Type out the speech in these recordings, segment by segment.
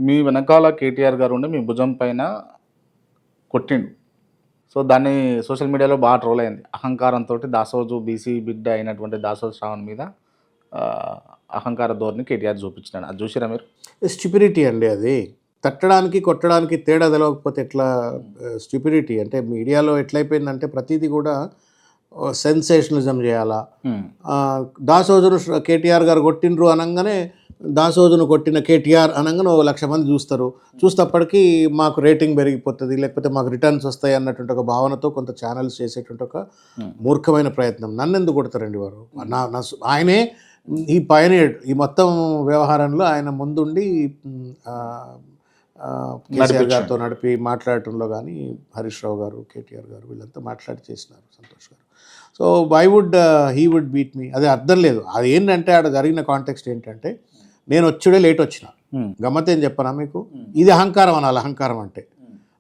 మీ వెనకాల కేటీఆర్ గారు ఉండి మీ భుజం పైన కొట్టిండు. సో, దాన్ని సోషల్ మీడియాలో బాగా ట్రోల్ అయింది. అహంకారంతో దాసోజు బీసీ బిడ్డ అయినటువంటి దాసోజు శ్రావణ్ మీద అహంకార ధోరణి కేటీఆర్ చూపించినాడు. అది చూసిరా మీరు? స్టూపిడిటీ అండి అది. తట్టడానికి కొట్టడానికి తేడా తెలవకపోతే ఎట్లా స్టూపిడిటీ అంటే మీడియాలో ఎట్లయిపోయిందంటే ప్రతిదీ కూడా సెన్సేషనలిజం చేయాలా. దాసోజును కేటీఆర్ గారు కొట్టిండ్రు అనగానే దాసోజును కొట్టిన కేటీఆర్ అనగానే 1,00,000 మంది చూస్తారు. చూసేటప్పటికీ మాకు రేటింగ్ పెరిగిపోతుంది, లేకపోతే మాకు రిటర్న్స్ వస్తాయి అన్నటువంటి ఒక భావనతో కొంత ఛానల్స్ చేసేటువంటి ఒక మూర్ఖమైన ప్రయత్నం. నన్ను ఎందుకు కొడతారండి వారు? ఆయనే ఈ పైనేడ్ ఈ మొత్తం వ్యవహారంలో ఆయన ముందుండి కేసీఆర్ గారితో నడిపి మాట్లాడటంలో కానీ హరీష్ రావు గారు, కేటీఆర్ గారు వీళ్ళంతా మాట్లాడి చేసినారు, సంతోష్ గారు. So he would beat me, అదే అర్థం లేదు. అది ఏంటంటే ఆడ జరిగిన కాంటెక్స్ట్ ఏంటంటే నేను వచ్చుడే లేట్ వచ్చిన. గమ్మత్ ఏం చెప్పనా మీకు? ఇది అహంకారం అనాలి. అహంకారం అంటే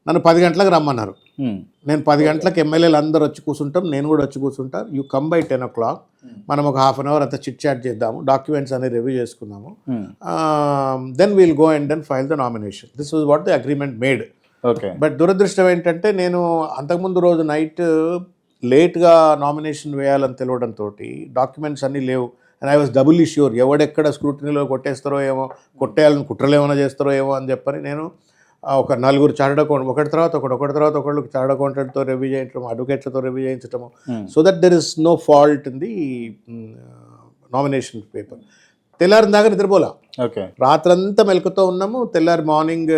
నన్ను 10 గంటలకు రమ్మన్నారు. నేను 10 గంటలకు ఎమ్మెల్యేలు అందరూ వచ్చి కూర్చుంటాం, నేను కూడా వచ్చి కూర్చుంటా. యూ కమ్ బై 10 o'clock, మనం ఒక ½ hour అంతా చిట్ చాట్ చేద్దాము, డాక్యుమెంట్స్ అనేది రివ్యూ చేసుకుందాము, then we'll go and then file the nomination. This was what the agreement made. Okay. But దురదృష్టం ఏంటంటే నేను అంతకుముందు రోజు నైట్ లేట్గా నామినేషన్ వేయాలని తెలియడంతో డాక్యుమెంట్స్ అన్నీ లేవు. And I was doubly sure ఎవడెక్కడ స్క్రూటినీలో కొట్టేస్తారో ఏమో, కొట్టేయాలని కుట్రలు ఏమైనా చేస్తారో ఏమో అని చెప్పని నేను ఒక 4 చార్టర్డ్ అకౌంట్ ఒకటి తర్వాత ఒకళ్ళు చార్టర్డ్ అకౌంటెంట్తో రివ్యూ చేయించడం, అడ్వకేట్లతో రివ్యూ చేయించడము, so that there is no fault in the nomination paper. తెల్లారి దాకా నిద్రపోలా. ఓకే. రాత్రంతా మెలకుతో ఉన్నాము. తెల్లారి మార్నింగ్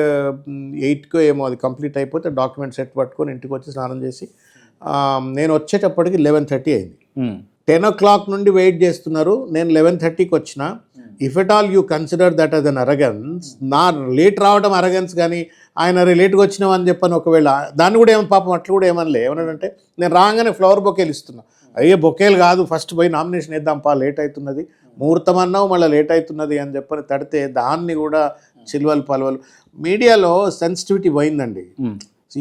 8కో ఏమో అది కంప్లీట్ అయిపోతే డాక్యుమెంట్ సెట్ పట్టుకొని ఇంటికి వచ్చి స్నానం చేసి నేను వచ్చేటప్పటికి 11:30 అయింది. 10 o'clock నుండి వెయిట్ చేస్తున్నారు. నేను 11:30కి వచ్చిన. If at all you consider that as an arrogance, నా లేట్ రావడం అరగన్స్, కానీ ఆయన లేట్గా వచ్చినామని చెప్పని ఒకవేళ దాన్ని కూడా ఏమో పాపం అట్లా కూడా ఏమనలే. ఏమన్నాడంటే నేను రాగానే ఫ్లవర్ బొకేలు ఇస్తున్నా. అయ్యే బొకేలు కాదు, ఫస్ట్ పోయి నామినేషన్ వేద్దాంపా, లేట్ అవుతున్నది, ముహూర్తం అన్నావు మళ్ళీ లేట్ అవుతున్నది అని చెప్పని తడితే దాన్ని కూడా చిల్వలు పలవలు. మీడియాలో సెన్సిటివిటీ పోయిందండి.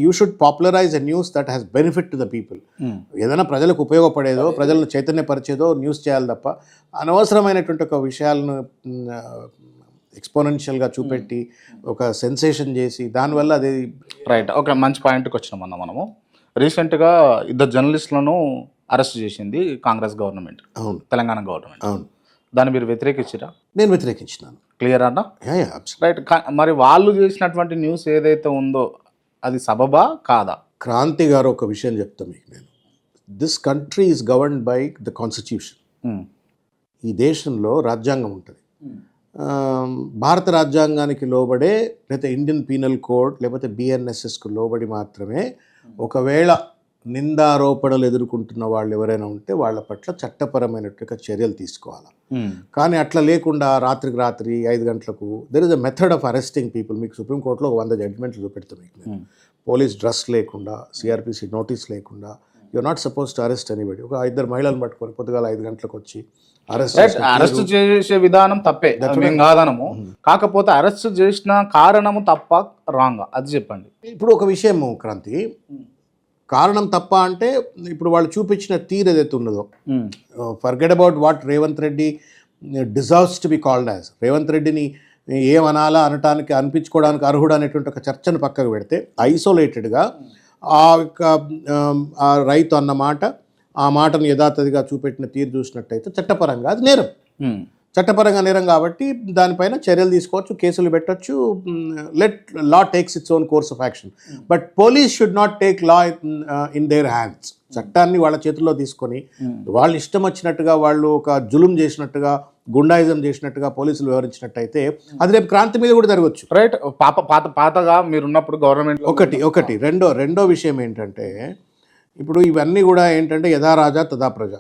You should popularise a news that has benefit to the people. ఏదైనా ప్రజలకు ఉపయోగపడేదో, ప్రజలను చైతన్యపరిచేదో న్యూస్ చేయాలి తప్ప అనవసరమైనటువంటి ఒక విషయాలను ఎక్స్పోనెన్షియల్గా చూపెట్టి ఒక సెన్సేషన్ చేసి దానివల్ల అది రైట్. ఒక మంచి పాయింట్కి వచ్చినామన్నా మనము. రీసెంట్గా 2 జర్నలిస్టులను అరెస్ట్ చేసింది కాంగ్రెస్ గవర్నమెంట్. అవును, తెలంగాణ గవర్నమెంట్. అవును. దాన్ని మీరు వ్యతిరేకించారా? నేను వ్యతిరేకించినాను. క్లియర్ అన్నా? రైట్. మరి వాళ్ళు చేసినటువంటి న్యూస్ ఏదైతే ఉందో అది సబబా కాదా? క్రాంతి గారు ఒక విషయం చెప్తాను మీకు నేను. This country is governed by the constitution. ఈ దేశంలో రాజ్యాంగం ఉంటుంది. భారత రాజ్యాంగానికి లోబడే, లేకపోతే ఇండియన్ పీనల్ కోడ్ లేకపోతే బిఎన్ఎస్ఎస్కు లోబడి మాత్రమే ఒకవేళ నిందారోపణలు ఎదుర్కొంటున్న వాళ్ళు ఎవరైనా ఉంటే వాళ్ళ పట్ల చట్టపరమైనట్టుగా చర్యలు తీసుకోవాలి. కానీ అట్లా లేకుండా రాత్రికి రాత్రి 5 గంటలకు there is a method of arresting people. మీకు సుప్రీంకోర్టులో 100 జడ్జిమెంట్లు చూపెడతాం. మీకు పోలీస్ డ్రెస్ లేకుండా, సిఆర్పిసి నోటీస్ లేకుండా you are not supposed to arrest anybody. ఒక 2 మహిళలను పట్టుకొని పొద్దుగాల 5 గంటలకు వచ్చి అరెస్ట్ చేసే విధానం తప్పే, మేము కాదనము. కాకపోతే అరెస్ట్ చేసిన కారణము తప్ప రాంగ్, అది చెప్పండి. ఇప్పుడు ఒక విషయం క్రాంతి, కారణం తప్ప అంటే ఇప్పుడు వాళ్ళు చూపించిన తీరు ఏదైతే ఉన్నదో, forget about what Revanth Reddy deserves to be called as. Revanth రెడ్డిని ఏమనాలా అనటానికి, అనిపించుకోవడానికి అర్హుడు అనేటువంటి ఒక చర్చను పక్కకు పెడితే, ఐసోలేటెడ్గా ఆ రైతు అన్న మాట, ఆ మాటను యథాతథిగా చూపెట్టిన తీరు చూసినట్టయితే చట్టపరంగా అది నేరం. చట్టపరంగా నేరం కాబట్టి దానిపైన చర్యలు తీసుకోవచ్చు, కేసులు పెట్టవచ్చు. Law takes its own course of action. But police should not take law in their hands. చట్టాన్ని వాళ్ళ చేతుల్లో తీసుకొని వాళ్ళు ఇష్టం వచ్చినట్టుగా, వాళ్ళు ఒక జులుం చేసినట్టుగా, గుండాయిజం చేసినట్టుగా పోలీసులు వ్యవహరించినట్టయితే అది రేపు క్రాంతి మీద కూడా జరగవచ్చు. రైట్. పాతగా మీరున్నప్పుడు గవర్నమెంట్ ఒకటి రెండో విషయం ఏంటంటే, ఇప్పుడు ఇవన్నీ కూడా ఏంటంటే యథా రాజా తదా ప్రజ.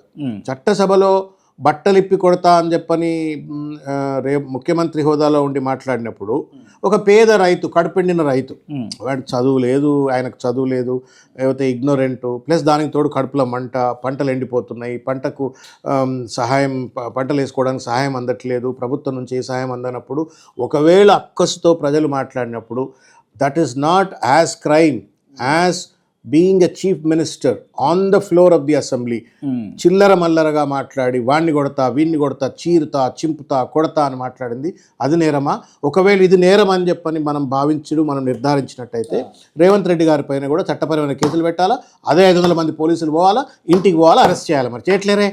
చట్టసభలో బట్టలిప్పి కొడతా అని చెప్పని ముఖ్యమంత్రి హోదాలో ఉండి మాట్లాడినప్పుడు ఒక పేద రైతు, కడుపెండిన రైతు, వాడికి చదువు లేదు, ఆయనకు చదువు లేదు, లేకపోతే ఇగ్నోరెంటు, ప్లస్ దానికి తోడు కడుపులో మంట, పంటలు ఎండిపోతున్నాయి, పంటకు సహాయం, పంటలు వేసుకోవడానికి సహాయం అందట్లేదు, ప్రభుత్వం నుంచి ఏ సహాయం అందనప్పుడు ఒకవేళ అక్కసుతో ప్రజలు మాట్లాడినప్పుడు that is not as crime as being a chief minister on the floor of the assembly చిల్లర మల్లరగా మాట్లాడి వాణ్ణి కొడతా వీణ్ణి కొడతా చీరుతా చింపుతా కొడతా అని మాట్లాడింది అది నేరమా? ఒకవేళ ఇది నేరం అని చెప్పని మనం మనం నిర్ధారించినట్టయితే రేవంత్ రెడ్డి గారి పైన కూడా చట్టపరమైన కేసులు పెట్టాలా, అదే 500 మంది పోలీసులు పోవాలా, ఇంటికి పోవాలా, అరెస్ట్ చేయాలి. మరి చేయట్లేరే.